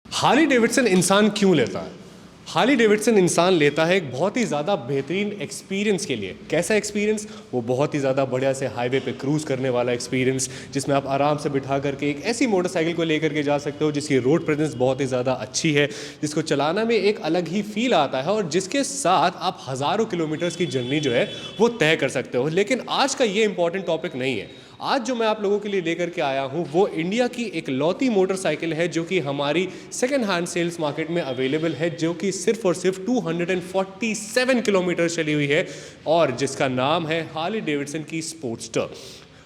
Harley Davidson इंसान क्यों लेता है? हार्ली डेविडसन इंसान लेता है एक बहुत ही ज़्यादा बेहतरीन एक्सपीरियंस के लिए। कैसा एक्सपीरियंस? वो बहुत ही ज़्यादा बढ़िया से हाईवे पे क्रूज़ करने वाला एक्सपीरियंस, जिसमें आप आराम से बिठा करके एक ऐसी मोटरसाइकिल को लेकर के जा सकते हो जिसकी रोड प्रेजेंस बहुत ही ज़्यादा अच्छी है, जिसको चलाना में एक अलग ही फील आता है और जिसके साथ आप हज़ारों किलोमीटर्स की जर्नी जो है वो तय कर सकते हो। लेकिन आज का ये इंपॉर्टेंट टॉपिक नहीं है। आज जो मैं आप लोगों के लिए लेकर के आया हूँ वो इंडिया की एक लौती मोटरसाइकिल है जो कि हमारी सेकेंड हैंड सेल्स मार्केट में अवेलेबल है, जो कि सिर्फ और सिर्फ 247 किलोमीटर चली हुई है और जिसका नाम है हार्ली डेविडसन की स्पोर्टस्टर।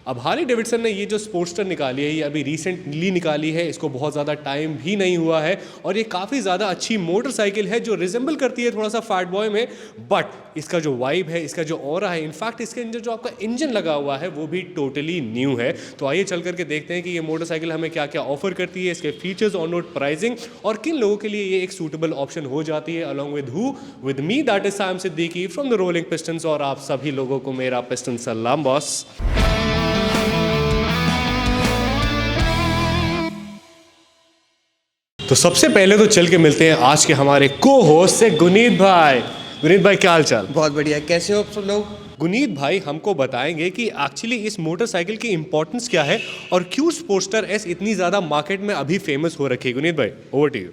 अब हार्ली डेविडसन ने ये जो स्पोर्टस्टर निकाली है ये अभी रिसेंटली निकाली है, इसको बहुत ज़्यादा टाइम भी नहीं हुआ है और ये काफ़ी ज़्यादा अच्छी मोटरसाइकिल है जो रिजेंबल करती है थोड़ा सा फैट बॉय में, बट इसका जो वाइब है, इसका जो ऑरा है, इनफैक्ट इसके अंदर जो आपका इंजन लगा हुआ है वो भी टोटली न्यू है। तो आइए चल करके देखते हैं कि ये मोटरसाइकिल हमें क्या क्या ऑफर करती है, इसके फीचर्स, ऑन रोड प्राइसिंग और किन लोगों के लिए ये एक सूटेबल ऑप्शन हो जाती है। Along with who? With me, that is Saim Siddiqui from the Rolling Pistons, और आप सभी लोगों को मेरा पिस्टन सलाम बॉस। तो सबसे पहले तो चल के मिलते हैं आज के हमारे को होस्ट से गुनीत भाई। गुनीत भाई क्या हाल चाल? बहुत बढ़िया। कैसे हो आप सब लोग? गुनीत भाई हमको बताएंगे कि एक्चुअली इस मोटरसाइकिल की इंपॉर्टेंस क्या है और क्यों स्पोर्टस्टर एस इतनी ज़्यादा मार्केट में अभी फेमस हो रखी है। गुनीत भाई ओवर टू यू।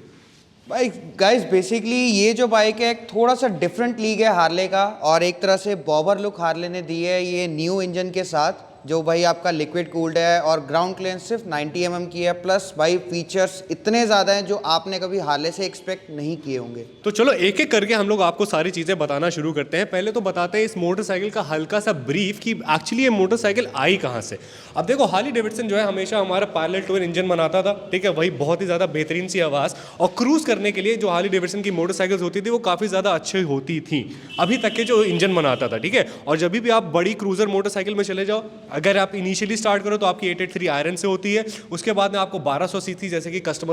भाई गाइस, बेसिकली ये जो बाइक है एक थोड़ा सा डिफरेंट लीग है हार्ले का, और एक तरह से बॉबर लुक हार्ले ने दी है ये न्यू इंजन के साथ, जो भाई आपका लिक्विड कूल्ड है और ग्राउंड क्लियरेंस सिर्फ 90 mm की है। प्लस भाई फीचर्स इतने ज़्यादा हैं जो आपने कभी हार्ले से एक्सपेक्ट नहीं किए होंगे। तो चलो एक एक करके हम लोग आपको सारी चीज़ें बताना शुरू करते हैं। पहले तो बताते हैं इस मोटरसाइकिल का हल्का सा ब्रीफ कि एक्चुअली ये मोटरसाइकिल आई कहाँ से। अब देखो हार्ली डेविडसन जो है हमेशा हमारा पैरेलल ट्विन इंजन बनाता था, ठीक है, वही बहुत ही ज़्यादा बेहतरीन सी आवाज़ और क्रूज़ करने के लिए जो हार्ली डेविडसन की मोटरसाइकिल्स होती थी वो काफ़ी ज़्यादा अच्छी होती थी अभी तक के जो इंजन बनाता था, ठीक है। और जब भी आप बड़ी क्रूज़र मोटरसाइकिल में चले जाओ, अगर आप इनिशियली स्टार्ट करो तो आपकी 883 आयरन से होती है, उसके बाद में आपको 1200 सीसी जैसे कि कस्टम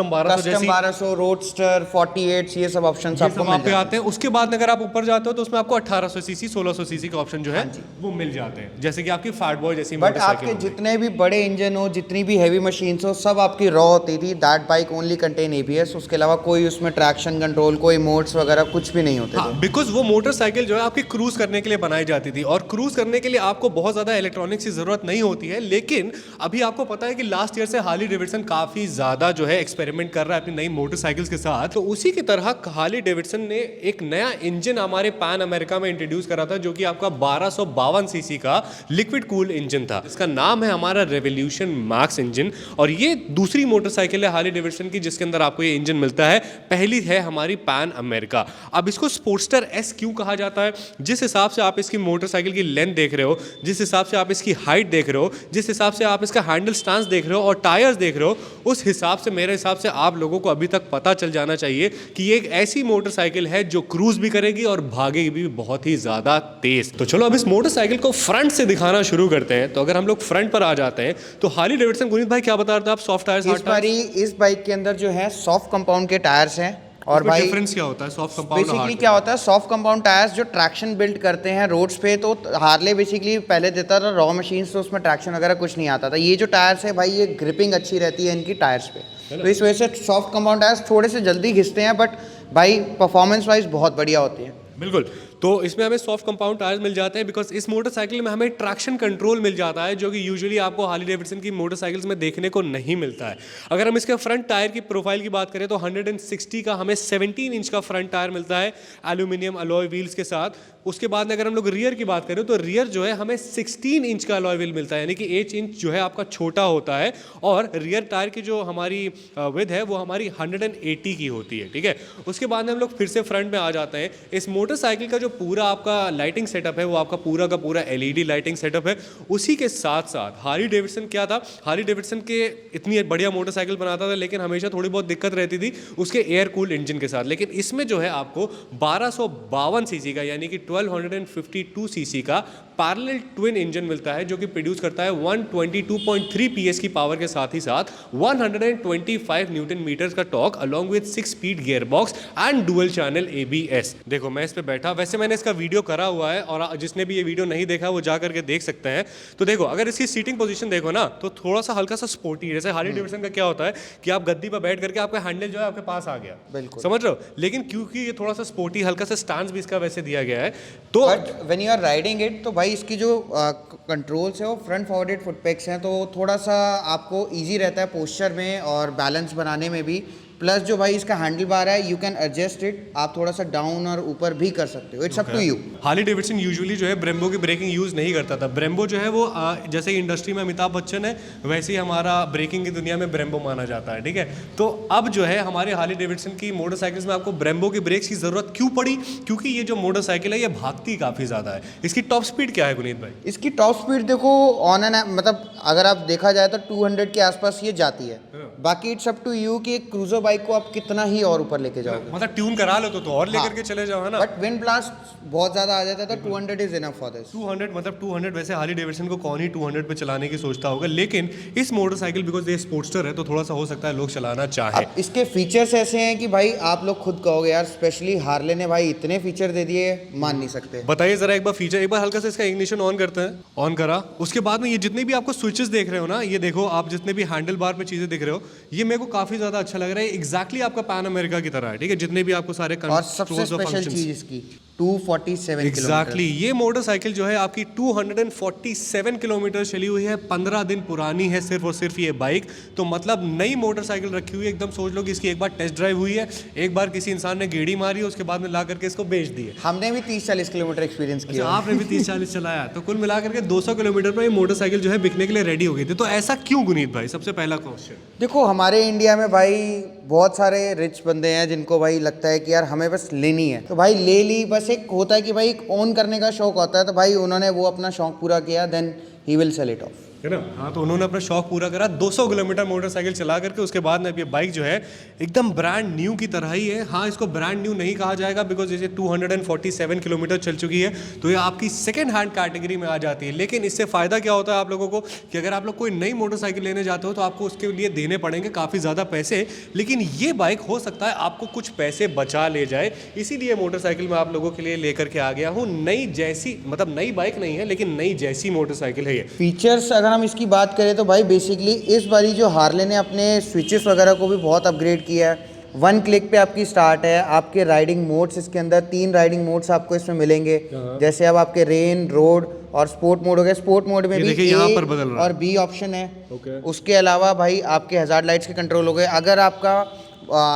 1200 रोडस्टर 48 ये सब ऑप्शंस आपको वहाँ पे आते हैं। उसके बाद अगर आप ऊपर जाते हो तो उसमें आपको 1800 सीसी 1600 सीसी के ऑप्शन जो है वो मिल जाते हैं, जैसे कि आपकी फैट बॉय जैसी। बट आपके जितने भी बड़े इंजन हो, जितनी भी हैवी मशीन्स हो, सब आपकी रॉ होती थी। That bike only contain ABS, उसके अलावा कोई उसमें ट्रैक्शन कंट्रोल, कोई मोड्स वगैरह कुछ भी नहीं होते थे। बिकॉज वो मोटरसाइकिल जो है आपकी क्रूज करने के लिए बनाई जाती थी और क्रूज करने के लिए आपको बहुत ज्यादा इलेक्ट्रॉनिक्स की जरूरत नहीं होती है। लेकिन अभी आपको पता है कि लास्ट ईयर से हार्ली डेविडसन काफी ज्यादा जो है एक्सपेरिमेंट कर रहा है अपनी नई मोटरसाइकिल्स के साथ। तो उसी की तरह हार्ली डेविडसन ने एक नया इंजन हमारे पैन अमेरिका में इंट्रोड्यूस करा था, जो कि आपका 1252 सीसी का लिक्विड कूल्ड इंजन था। इसका नाम है हमारा रेवोल्यूशन मैक्स इंजन और ये दूसरी मोटरसाइकिल है हार्ली डेविडसन की जिसके अंदर आपको ये इंजन मिलता है। पहली है हमारी पैन अमेरिका। अब इसको स्पोर्टस्टर एस क्यों कहा जाता है? जिस हिसाब से आप इसकी मोटरसाइकिल की लेंथ देख रहे हो, जिस हिसाब से आप इसकी हाइट देख रहे हो, जिस हिसाब से आप इसका हैंडल स्टांस देख रहे हो और टायर्स देख रहे हो, उस हिसाब से मेरे हिसाब से आप लोगों को अभी तक पता चल जाना चाहिए कि ये एक ऐसी मोटरसाइकिल है जो क्रूज भी करेगी और भागेगी भी बहुत ही ज्यादा तेज। तो चलो अब इस मोटरसाइकिल को फ्रंट से दिखाना शुरू करते हैं। तो अगर हम लोग फ्रंट पर आ जाते हैं तो हार्ली डेविडसन, गुनीत भाई क्या बता रहे थे आप? Soft tyres, hard tyres. इस बाइक के अंदर जो है सॉफ्ट कंपाउंड के टायर्स हैं। और भाई डिफरेंस क्या होता है सॉफ्ट कंपाउंड? बेसिकली क्या होता है, सॉफ्ट कंपाउंड टायर्स जो ट्रैक्शन बिल्ड करते हैं रोड्स पे, तो हार्ले बेसिकली पहले देता था रॉ मशीन्स, तो उसमें ट्रैक्शन वगैरह कुछ नहीं आता था। ये जो टायर्स है भाई, ये ग्रिपिंग अच्छी रहती है इनकी टायर्स पे, तो इस वजह से सॉफ्ट कंपाउंड टायर्स थोड़े से जल्दी घिसते हैं, बट भाई परफॉर्मेंस वाइज बहुत बढ़िया होती है। बिल्कुल। तो इसमें हमें सॉफ्ट कंपाउंड टायर्स मिल जाते हैं बिकॉज इस मोटरसाइकिल में हमें ट्रैक्शन कंट्रोल मिल जाता है, जो कि यूजुअली आपको हार्ली डेविडसन की मोटरसाइकिल्स में देखने को नहीं मिलता है। अगर हम इसके फ्रंट टायर की प्रोफाइल की बात करें तो 160 का हमें 17 इंच का फ्रंट टायर मिलता है एल्यूमिनियम अलॉय व्हील्स के साथ। उसके बाद में अगर हम लोग रियर की बात करें तो रियर जो है हमें 16 इंच का अलॉय व्हील मिलता है, यानी कि 1 इंच जो है आपका छोटा होता है और रियर टायर की जो हमारी विड्थ है वो हमारी 180 की होती है, ठीक है। उसके बाद में हम लोग फिर से फ्रंट में आ जाते हैं। इस मोटरसाइकिल का जो जो पूरा आपका लाइटिंग सेटअप है वो आपका पूरा का पूरा एलईडी लाइटिंग सेटअप है। उसी के साथ साथ हार्ली डेविडसन क्या था, हार्ली डेविडसन के इतनी बढ़िया मोटरसाइकिल बनाता था लेकिन हमेशा थोड़ी बहुत दिक्कत रहती थी उसके एयर कूल्ड इंजन के साथ। लेकिन इसमें जो है आपको 1252 सीसी का यानी कि 1252 सीसी का पैरेलल ट्विन इंजन मिलता है जो कि प्रोड्यूस करता है 122.3 पीएस की पावर के साथ ही साथ 125 न्यूटन मीटर्स का torque along with 6 speed gear box and dual channel ABS. देखो मैं इस पे बैठा, वैसे मैंने इसका वीडियो करा हुआ है और जिसने भी ये वीडियो नहीं देखा वो जा करके देख सकते हैं। तो देखो अगर इसकी सीटिंग पोजीशन देखो ना तो थोड़ा सा हल्का सा स्पोर्टी, जैसे हार्ली डेविडसन का क्या होता है कि आप गद्दी पर बैठ करके आपका हैंडल जो है आपके पास आ गया, बिल्कुल समझ रहे हो। लेकिन क्योंकि ये थोड़ा सा स्पोर्टी, हल्का सा स्टांस भी इसका वैसे दिया गया है तो but when you are riding it तो भाई इसकी जो कंट्रोल्स है वो फ्रंट फॉरवर्डेड फुटपेक्स हैं, तो थोड़ा सा आपको इजी रहता है पोस्चर में और बैलेंस बनाने में भी। प्लस जो भाई इसका हैंडल बार है यू कैन एडजस्ट इट, आप थोड़ा सा डाउन और ऊपर भी कर सकते हो, it's up to you. Harley Davidson usually जो है ब्रेम्बो की ब्रेकिंग यूज़ नहीं करता था। ब्रेम्बो जो है वो जैसे इंडस्ट्री में अमिताभ बच्चन है वैसे ही हमारा ब्रेकिंग की दुनिया में ब्रेम्बो माना जाता है, ठीक है। तो अब जो है हमारे हार्ली डेविडसन की मोटरसाइकिल्स में आपको ब्रेम्बो की ब्रेक्स की ज़रूरत क्यों पड़ी, क्योंकि ये जो मोटरसाइकिल है ये भागती काफ़ी ज़्यादा है। इसकी टॉप स्पीड क्या है गुनीत भाई? इसकी टॉप स्पीड देखो ऑन एन मतलब अगर आप देखा जाए तो 200 के आसपास ये जाती है। बाकी इट्स अप टू यू कि एक क्रूजर बाइक को आप कितना ही और ऊपर लेके जाओगे, मतलब ट्यून करा लो तो और लेकर के चले जाओ, है ना। बट विंड ब्लास्ट बहुत ज्यादा आ जाता है तो 200 इज इनफ फॉर दिस। 200 मतलब 200 वैसे हार्ली डेविडसन को कौन ही 200 पे चलाने की सोचता होगा, लेकिन इस मोटरसाइकिल बिकॉज ये स्पोर्ट्सटर है तो थोड़ा सा हो सकता है लोग चलाना चाहे। इसके फीचर्स ऐसे हैं कि भाई आप लोग खुद कहोगे यार स्पेशली हार्ले ने भाई इतने फीचर दे दिए, मान नहीं सकते। बताइए जरा एक बार फीचर, एक बार हल्का सा इसका इग्निशन ऑन करते हैं, ऑन करा उसके बाद में ये जितने भी आपको स्विचेस देख रहे हो ना, ये देखो आप जितने भी हैंडल बार पे चीजें दिख रहे हो ये मेरे को काफी ज्यादा अच्छा लग रहा है। एग्जैक्टली आपका पैन अमेरिका की तरह है, ठीक है। जितने भी आपको सारे और सबसे स्पेशल चीज इसकी 247 एग्जैक्टली ये मोटरसाइकिल जो है आपकी 247 किलोमीटर चली हुई है, 15 दिन पुरानी है सिर्फ और सिर्फ ये बाइक। तो मतलब नई मोटरसाइकिल रखी हुई है, एकदम सोच लो कि इसकी एक बार टेस्ट ड्राइव हुई है, एक बार किसी इंसान ने गेड़ी मारी है, उसके बाद में ला करके इसको बेच दी है। हमने भी 30-40 किलोमीटर एक्सपीरियंस किया। आपने भी 30-40 चलाया, तो कुल मिला करके 200 किलोमीटर पर ये मोटरसाइकिल जो है बिकने के लिए रेडी हो गई थी। तो ऐसा क्यों गुनीत भाई, सबसे पहला क्वेश्चन। देखो हमारे इंडिया में भाई बहुत सारे रिच बंदे हैं जिनको भाई लगता है कि यार हमें बस लेनी है, तो भाई ले ली। बस एक होता है कि भाई ओन करने का शौक होता है, तो भाई उन्होंने वो अपना शौक पूरा किया, then he will sell it off, है ना। हाँ तो उन्होंने अपना शौक पूरा करा, 200 किलोमीटर मोटरसाइकिल चला करके उसके बाद में ये बाइक जो है एकदम ब्रांड न्यू की तरह ही है। हाँ इसको ब्रांड न्यू नहीं कहा जाएगा बिकॉज जैसे 247 किलोमीटर चल चुकी है तो ये आपकी सेकंड हैंड कैटेगरी में आ जाती है। लेकिन इससे फ़ायदा क्या होता है आप लोगों को कि अगर आप लोग कोई नई मोटरसाइकिल लेने जाते हो तो आपको उसके लिए देने पड़ेंगे काफ़ी ज़्यादा पैसे, लेकिन ये बाइक हो सकता है आपको कुछ पैसे बचा ले जाए। इसीलिए मोटरसाइकिल मैं आप लोगों के लिए लेकर के आ गया हूँ। नई जैसी, मतलब नई बाइक नहीं है लेकिन नई जैसी मोटरसाइकिल है ये। फीचर्स अगर हम इसकी बात करें तो भाई बेसिकली इस बारी जो हार्ले ने अपने स्विचेस वगैरह को भी बहुत अपग्रेड किया है। 1 क्लिक पे आपकी स्टार्ट है। आपके राइडिंग मोड्स इसके अंदर 3 राइडिंग मोड्स आपको इसमें मिलेंगे, जैसे अब आपके रेन, रोड और स्पोर्ट मोड हो गया। स्पोर्ट मोड में भी यहाँ पर बदल रहा है और बी ऑप्शन है। उसके अलावा भाई आपके हज़ार्ड लाइट्स के कंट्रोल हो गए। अगर आपका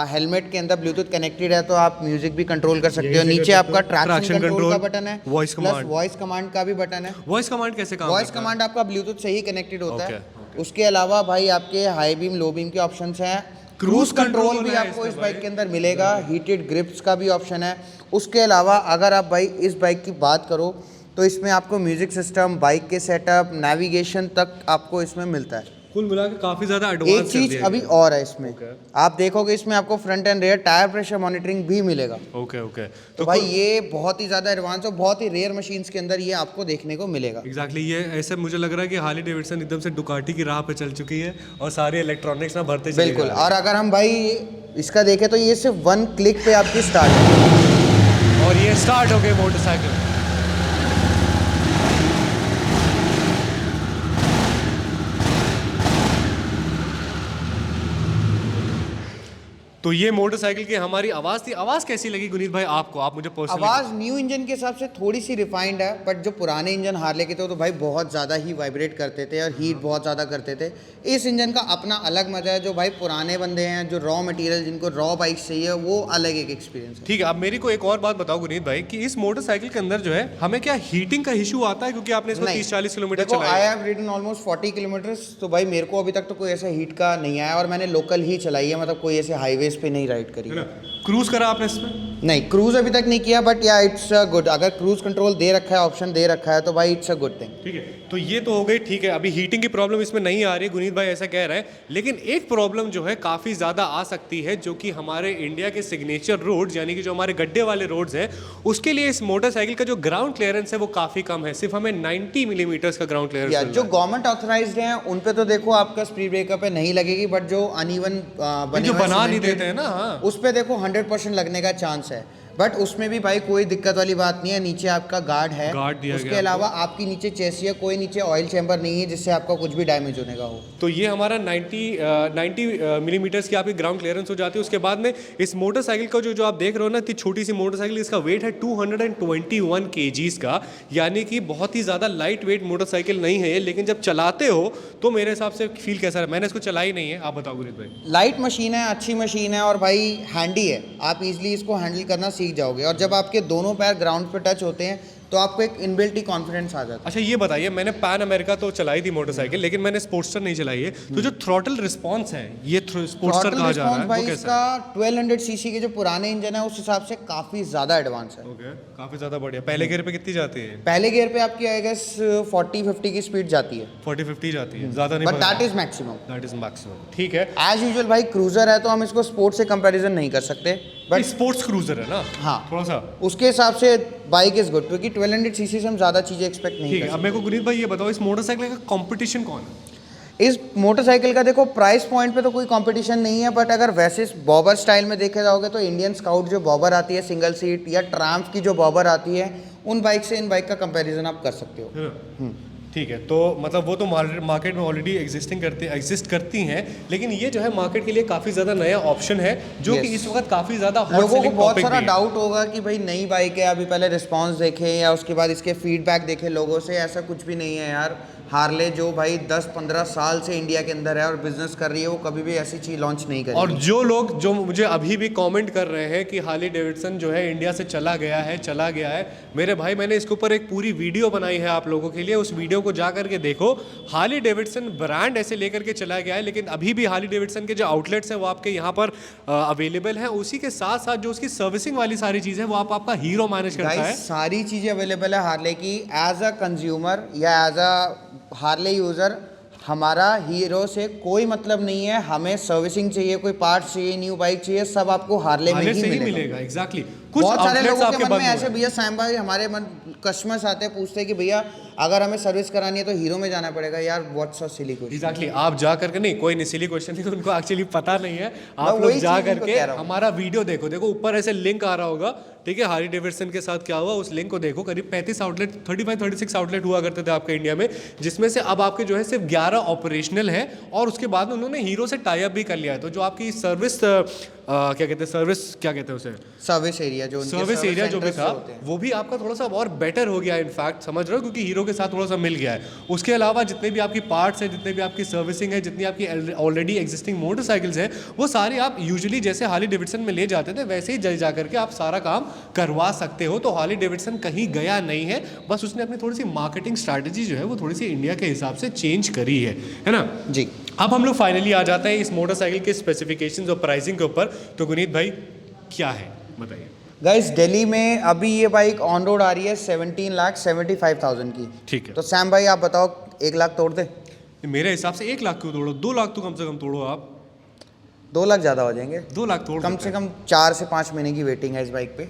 हेलमेट के अंदर ब्लूटूथ कनेक्टेड है तो आप म्यूजिक भी कंट्रोल कर सकते हो। नीचे आपका ट्रैक्शन कंट्रोल का बटन है, वॉइस कमांड, वॉइस कमांड का भी बटन है। वॉइस कमांड कैसे काम वॉइस कमांड आपका ब्लूटूथ से ही कनेक्टेड होता है। उसके अलावा भाई आपके हाई बीम, लो बीम के ऑप्शंस हैं। क्रूज कंट्रोल भी आपको इस बाइक के अंदर मिलेगा। हीटेड ग्रिप्स का भी ऑप्शन है। उसके अलावा अगर आप भाई इस बाइक की बात करो तो इसमें आपको म्यूजिक सिस्टम, बाइक के सेटअप, नेविगेशन तक आपको इसमें मिलता है। कुल मिला के काफी ज्यादा एडवांस। एक चीज अभी और है इसमें, आप देखोगे इसमें आपको front end rare tyre pressure monitoring भी मिलेगा। ओके तो भाई ये बहुत ही ज्यादा एडवांस और बहुत ही रेयर मशीन्स के अंदर ये आपको देखने को मिलेगा। एग्जैक्टली ये ऐसे मुझे लग रहा है कि हार्ली डेविडसन एकदम से डुकाटी की राह पे चल चुकी है और सारे इलेक्ट्रॉनिक्स ना भरते चले बिल्कुल। और अगर हम भाई इसका देखें तो ये सिर्फ 1 क्लिक पे आपकी स्टार्ट है और ये स्टार्ट हो गई मोटरसाइकिल। तो ये मोटरसाइकिल की हमारी आवाज़ थी। आवाज़ कैसी लगी गुनीत भाई आपको? आप मुझे पर्सनली। आवाज़ न्यू इंजन के हिसाब से थोड़ी सी रिफाइंड है, बट जो पुराने इंजन हार्ले के थे तो भाई बहुत ज़्यादा ही वाइब्रेट करते थे और हीट बहुत ज़्यादा करते थे। इस इंजन का अपना अलग मज़ा है। जो भाई पुराने बंदे हैं, जो रॉ मटेरियल, जिनको रॉ बाइक्स चाहिए, वो अलग एक एक्सपीरियंस है। ठीक है, अब मेरे को एक और बात बताओ गुनीत भाई कि इस मोटरसाइकिल के अंदर जो है हमें क्या हीटिंग का इशू आता है? क्योंकि आपने इसको 30-40 किलोमीटर चलाया। I have ridden almost 40 kilometres, तो भाई मेरे को अभी तक तो कोई ऐसा हीट का नहीं आया और मैंने लोकल ही चलाई है, मतलब कोई ऐसे हाईवेज पे नहीं राइड करी। क्रूज करा आपने इसमें? नहीं, क्रूज अभी तक नहीं किया, बट या इट्स गुड। अगर क्रूज कंट्रोल दे रखा है, ऑप्शन दे रखा है, तो भाई इट्स अ गुड थिंग। ठीक है, तो ये तो हो गई। ठीक है, अभी हीटिंग की प्रॉब्लम इसमें नहीं आ रही है, गुनीत भाई ऐसा कह रहे हैं, लेकिन एक प्रॉब्लम जो है काफ़ी ज़्यादा आ सकती है, जो कि हमारे इंडिया के सिग्नेचर रोड्स यानी कि जो हमारे गड्ढे वाले रोड्स हैं, उसके लिए इस मोटरसाइकिल का जो ग्राउंड क्लियरेंस है वो काफ़ी कम है। सिर्फ हमें 90 मिलीमीटर्स का ग्राउंड या क्लियरेंस जो गवर्नमेंट ऑथराइज्ड हैं उन पे तो देखो आपका स्पीड ब्रेकर पे नहीं लगेगी, बट जो अनइवन बने जो हुए बना नहीं cemented, देते हैं ना, हाँ। उस पे देखो 100% लगने का चांस है। बट उसमें भी भाई कोई दिक्कत वाली बात नहीं है, नीचे आपका गार्ड है। गार्ड दिया उसके गया अलावा आपकी नीचे चेसी है, कोई नीचे ऑयल चैम्बर नहीं है जिससे आपका कुछ भी डैमेज होने का हो। तो ये हमारा 90 मिलीमीटर्स की आपकी ग्राउंड क्लियरेंस हो जाती है। उसके बाद में इस मोटरसाइकिल का जो आप देख रहे हो ना, इतनी छोटी सी मोटरसाइकिल, इसका वेट है 221 kgs का, यानी कि बहुत ही ज़्यादा लाइट वेट मोटरसाइकिल नहीं है ये। लेकिन जब चलाते हो तो मेरे हिसाब से फील कैसा है? मैंने इसको चलाई नहीं है, आप बताओ गुनीत भाई। लाइट मशीन है, अच्छी मशीन है, और भाई हैंडी है। आप इजीली इसको हैंडल करना सीख जाओगे, और जब आपके दोनों पैर ग्राउंड पे टच होते हैं तो आपको एक इनबिल्ट ही कॉन्फिडेंस आ जाता है। अच्छा ये बताइए, मैंने पैन अमेरिका तो चलाई थी मोटरसाइकिल, लेकिन मैंने स्पोर्ट्सटर नहीं चलाई है, तो जो थ्रॉटल रिस्पांस है ये स्पोर्ट्सटर Throttle कहा जा रहा है, response भाई वो कैसा इसका 1200 सीसी के जो पुराने इंजन है उस हिसाब से काफ़ी ज़्यादा एडवांस है। है? ओके, काफ़ी ज़्यादा बढ़िया। पहले गियर पे कितनी जाती है? पहले गियर पे आपकी आई गेस 40-50 की स्पीड जाती है, 40-50 जाती है, ज़्यादा नहीं, but that is maximum. That is maximum. ठीक है, एज यूजुअल भाई क्रूजर है तो हम इसको स्पोर्ट्स से कंपैरिजन नहीं कर सकते, बट बट स्पोर्ट्स क्रूजर है ना, हाँ थोड़ा सा। उसके हिसाब से बाइक इज गुड, क्योंकि 1200 सीसी से हम ज़्यादा चीज़ें एक्सपेक्ट नहीं ठीक कर है, अब मेरे को गुनीत भाई ये बताओ, इस मोटरसाइकिल का कंपटीशन कौन है? सकते। इस मोटरसाइकिल का देखो प्राइस पॉइंट पे तो कोई कंपटीशन नहीं है, बट अगर वैसे बॉबर स्टाइल में देखे जाओगे तो इंडियन स्काउट जो बॉबर आती है सिंगल सीट, या ट्राम्फ की जो बॉबर आती है, उन बाइक से इन बाइक का कंपैरिजन आप कर सकते हो। है ना? ठीक है, तो मतलब वो तो मार्केट में ऑलरेडी एग्जिस्ट करती हैं, लेकिन ये जो है मार्केट के लिए काफ़ी ज़्यादा नया ऑप्शन है, जो कि Yes. इस वक्त काफ़ी ज़्यादा हॉट लोगों को सेलिंग बहुत टॉपिक सारा भी है। डाउट होगा कि भाई नई बाइक है, अभी पहले रिस्पांस देखें या उसके बाद इसके फीडबैक देखें लोगों से। ऐसा कुछ भी नहीं है यार। हार्ले जो भाई 10-15 साल से इंडिया के अंदर है और बिजनेस कर रही है, वो कभी भी ऐसी चीज़ लॉन्च नहीं करेगी। और जो लोग जो मुझे अभी भी कमेंट कर रहे हैं कि हार्ले डेविडसन जो है इंडिया से चला गया है, मेरे भाई मैंने इसके ऊपर एक पूरी वीडियो बनाई है आप लोगों के लिए, उस वीडियो को जा करके देखो। हार्ले डेविडसन ब्रांड ऐसे लेकर के चला गया है, लेकिन अभी भी हार्ले डेविडसन के जो आउटलेट्स हैं वो आपके यहाँ पर अवेलेबल हैं। उसी के साथ साथ जो उसकी सर्विसिंग वाली सारी चीज़ है वो आपका हीरो मैनेज करता है। गाइस सारी चीज़ें अवेलेबल है हार्ले की। एज अ कंज्यूमर या एज अ हार्ले यूज़र हमारा हीरो से कोई मतलब नहीं है। हमें सर्विसिंग चाहिए, कोई पार्ट्स चाहिए, न्यू बाइक चाहिए, सब आपको हार्ले में हार्ले ही से ही मिलेगा। मिलेगा, एग्जैक्टली। कुछ बहुत सारे outlets लोगों आपके के मन बंद में हुए ऐसे, हैं। भैया सैम भाई हमारे मन कस्टमर्स आते हैं पूछते हैं कि भैया अगर हमें सर्विस करानी है तो हीरो में जाना पड़ेगा। यार what's a silly question. Exactly, आप जा करके, नहीं कोई नहीं सिली क्वेश्चन नहीं, उनको एक्चुअली पता नहीं है। मैं आप लोग वही जा चीज़ उनको करके कह रहा हूँ। हमारा वीडियो देखो ऊपर ऐसे लिंक आ रहा होगा, ठीक है, हार्ले डेविडसन के साथ क्या हुआ उस लिंक को देखो। करीब 35 आउटलेट, 35-36 आउटलेट हुआ करते थे आपके इंडिया में, जिसमें से अब आपके जो है सिर्फ 11 ऑपरेशनल है, और उसके बाद में उन्होंने हीरो से टाई अप भी कर लिया है। तो जो आपकी सर्विस क्या कहते हैं उसे, सर्विस एरिया जो उनके सर्विस एरिया जो भी सेंटर्स था होते हैं। वो भी आपका थोड़ा सा और बेटर हो गया है, इनफैक्ट समझ रहे हो, क्योंकि हीरो के साथ थोड़ा सा मिल गया है। उसके अलावा जितने भी आपकी पार्ट्स हैं, जितने भी आपकी सर्विसिंग है, जितनी आपकी ऑलरेडी एग्जिस्टिंग मोटरसाइकिल्स हैं, वो सारी आप यूजुअली जैसे हार्ले डेविडसन में ले जाते थे वैसे ही जा करके आप सारा काम करवा सकते हो। तो हार्ले डेविडसन कहीं गया नहीं है, बस उसने अपनी थोड़ी सी मार्केटिंग स्ट्रैटेजी जो है वो थोड़ी सी इंडिया के हिसाब से चेंज करी है ना। जी अब हम लोग फाइनली आ जाते हैं इस मोटरसाइकिल के स्पेसिफिकेशंस और प्राइसिंग के ऊपर। तो गुनीत भाई क्या है बताइए। गाइस दिल्ली में अभी ये बाइक ऑन रोड आ रही है 17,75,000 की। ठीक है, तो सैम भाई आप बताओ 1 लाख तोड़ दे? मेरे हिसाब से 1 लाख क्यों तोड़ो, 2 लाख तो कम से कम तोड़ो आप। 2 लाख ज़्यादा हो जाएंगे। 2 लाख तोड़ कम सकते से हैं। कम 4 से 5 महीने की वेटिंग है इस बाइक पे।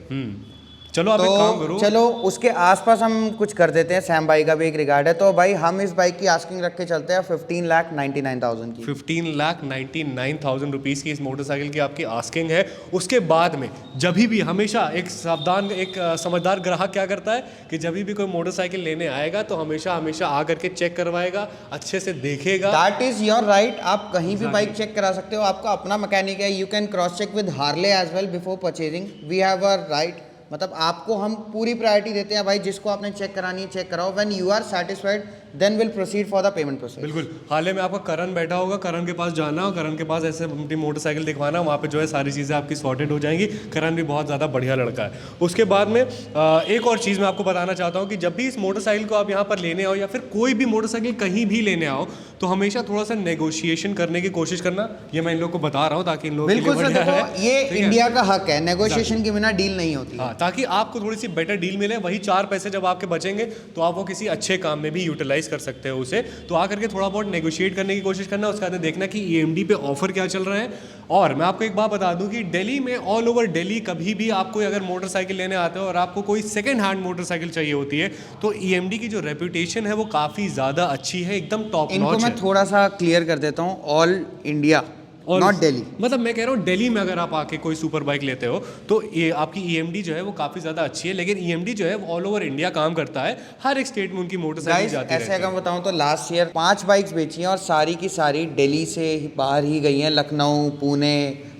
चलो आप एक काम करो, तो चलो उसके आसपास हम कुछ कर देते हैं। सैम भाई का भी एक रिगार्ड है, तो भाई हम इस बाइक की आस्किंग रख के चलते हैं 15,99,000 की। 15,99,000 रुपीज़ की इस मोटरसाइकिल की आपकी आस्किंग है। उसके बाद में जब भी हमेशा एक सावधान, एक समझदार ग्राहक क्या करता है कि जब भी कोई मोटरसाइकिल लेने आएगा तो हमेशा आ करके चेक करवाएगा, अच्छे से देखेगा। That is your right. आप कहीं भी बाइक चेक करा सकते हो, आपका अपना मैकेनिक है। You can cross check with Harley as well before purchasing. We have a right, मतलब आपको हम पूरी प्रायोरिटी देते हैं भाई, जिसको आपने चेक करानी है चेक कराओ। When you are satisfied then will proceed for the payment process. बिल्कुल, हाल में आपका करण बैठा होगा, करण के पास जाना और करण के पास ऐसे अपनी मोटरसाइकिल दिखवाना, वहाँ पे जो है सारी चीज़ें आपकी सॉर्टेड हो जाएंगी। करण भी बहुत ज़्यादा बढ़िया लड़का है। उसके बाद में एक और चीज़ मैं आपको बताना चाहता हूँ कि जब भी इस मोटरसाइकिल को आप यहाँ पर लेने आओ या फिर कोई भी मोटरसाइकिल कहीं भी लेने आओ, तो हमेशा थोड़ा सा नेगोशिएशन करने की कोशिश करना। ये मैं इन लोगों को बता रहा हूँ ताकि इन लोगों के लिए बिल्कुल सर, बढ़िया देखो है। ये ठीक है? इंडिया का हक है, नेगोशिएशन के बिना डील नहीं होती है। हाँ, ताकि आपको थोड़ी सी बेटर डील मिले, वही 4 पैसे जब आपके बचेंगे तो आप वो किसी अच्छे काम में भी यूटिलाइज कर सकते हो उसे। तो आकर के थोड़ा बहुत नेगोशिएट करने की कोशिश करना, उसके बाद देखना कि EMD पे ऑफर क्या चल रहा है। और मैं आपको एक बात बता दूं कि दिल्ली में, ऑल ओवर दिल्ली, कभी भी आपको अगर मोटरसाइकिल लेने आते हो और आपको कोई सेकंड हैंड मोटरसाइकिल चाहिए होती है, तो EMD की जो रेपुटेशन है वो काफ़ी ज़्यादा अच्छी है, एकदम टॉप इनको नॉच मैं है। थोड़ा सा क्लियर कर देता हूँ, ऑल इंडिया और नॉट दिल्ली। मतलब मैं कह रहा हूँ दिल्ली में अगर आप आके कोई सुपर बाइक लेते हो तो ये आपकी EMD जो है वो काफ़ी ज़्यादा अच्छी है, लेकिन EMD जो है वो ऑल ओवर इंडिया काम करता है, हर एक स्टेट में उनकी मोटरसाइकिल गाइस जाती ऐसे रहती अगर है। बताऊं तो लास्ट ईयर 5 बाइक्स बेची हैं और सारी की सारी दिल्ली से बाहर ही गई हैं, लखनऊ, पुणे,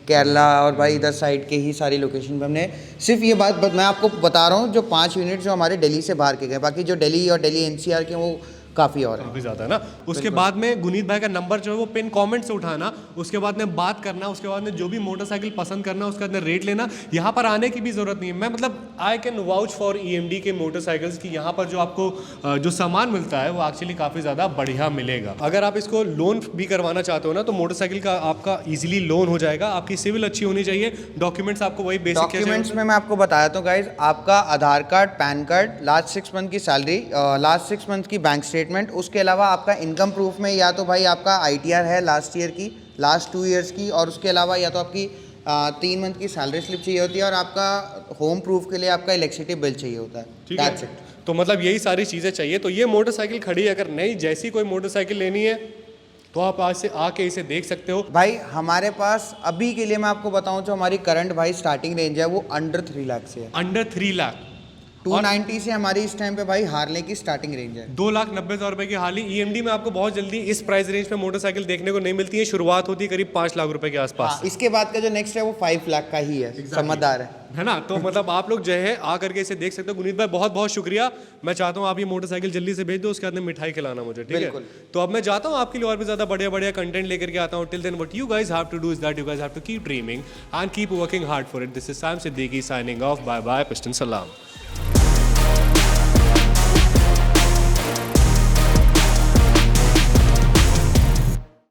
केरला और भाई इधर साइड के ही सारी लोकेशन पे हमने सिर्फ ये बात मैं आपको बता रहा हूँ, जो 5 यूनिट जो हमारे दिल्ली से बाहर के गए, बाकी जो दिल्ली और दिल्ली NCR के वो काफ़ी और है। काफ़ी ज़्यादा है ना। उसके बाद में गुनीत भाई का नंबर जो है वो पिन कमेंट से उठाना, उसके बाद में बात करना, उसके बाद में जो भी मोटरसाइकिल पसंद करना उसका अंदर रेट लेना। यहाँ पर आने की भी ज़रूरत नहीं है। मैं मतलब I can vouch for EMD के मोटरसाइकिल्स की यहाँ पर जो आपको जो सामान मिलता है वो एक्चुअली काफ़ी ज़्यादा बढ़िया मिलेगा। अगर आप इसको लोन भी करवाना चाहते हो ना तो मोटरसाइकिल का आपका ईजिली लोन हो जाएगा। आपकी सिविल अच्छी होनी चाहिए, डॉक्यूमेंट्स आपको वही बेसिक डॉक्यूमेंट्स में मैं आपको बताया तो गाइज, आपका Aadhaar card, PAN card, last 6 month की सैलरी, लास्ट 6 मंथ की बैंक स्टेटमेंट, उसके अलावा आपका इनकम प्रूफ में या तो भाई आपका ITR है लास्ट ईयर की, लास्ट 2 ईयर्स की, और उसके अलावा या तो आपकी 3 मंथ की सैलरी स्लिप चाहिए होती है, और आपका होम प्रूफ के लिए आपका इलेक्ट्रिसिटी बिल चाहिए होता है। ठीक है। That's it। तो मतलब यही सारी चीज़ें चाहिए। तो ये मोटरसाइकिल खड़ी है, अगर नई जैसी कोई मोटरसाइकिल लेनी है तो आप आज से आके इसे देख सकते हो। भाई हमारे पास अभी के लिए मैं आपको बताऊं, जो हमारी करंट भाई स्टार्टिंग रेंज है वो अंडर 3 लाख से है। अंडर 3 लाख 290 से हमारी इस टाइम पे भाई हार्ले की स्टार्टिंग रेंज है। 2,90,000 रुपए की हार्ली। EMD में आपको बहुत जल्दी इस प्राइस रेंज पे मोटरसाइकिल देखने को नहीं मिलती है। शुरुआत होती है करीब 5 लाख रुपए के आसपास हाँ, इसके बाद का जो नेक्स्ट है वो 5 लाख का ही है। समझदार है ना। तो मतलब आप लोग जो है आ करके इसे देख सकते हो। गुनीत भाई बहुत बहुत शुक्रिया। मैं चाहता हूँ आप ये मोटरसाइकिल जल्दी से भेज दो, उसके बाद में मिठाई खिलाना मुझे, ठीक है। बिल्कुल। तो अब मैं जाता हूँ आपके लिए और भी ज़्यादा बढ़िया बढ़िया कंटेंट लेकर के आता हूँ। Till then what you guys have to do is that you guys have to keep dreaming and keep working hard for it. This is Saim Siddiqui signing off. Bye bye, piston सलाम।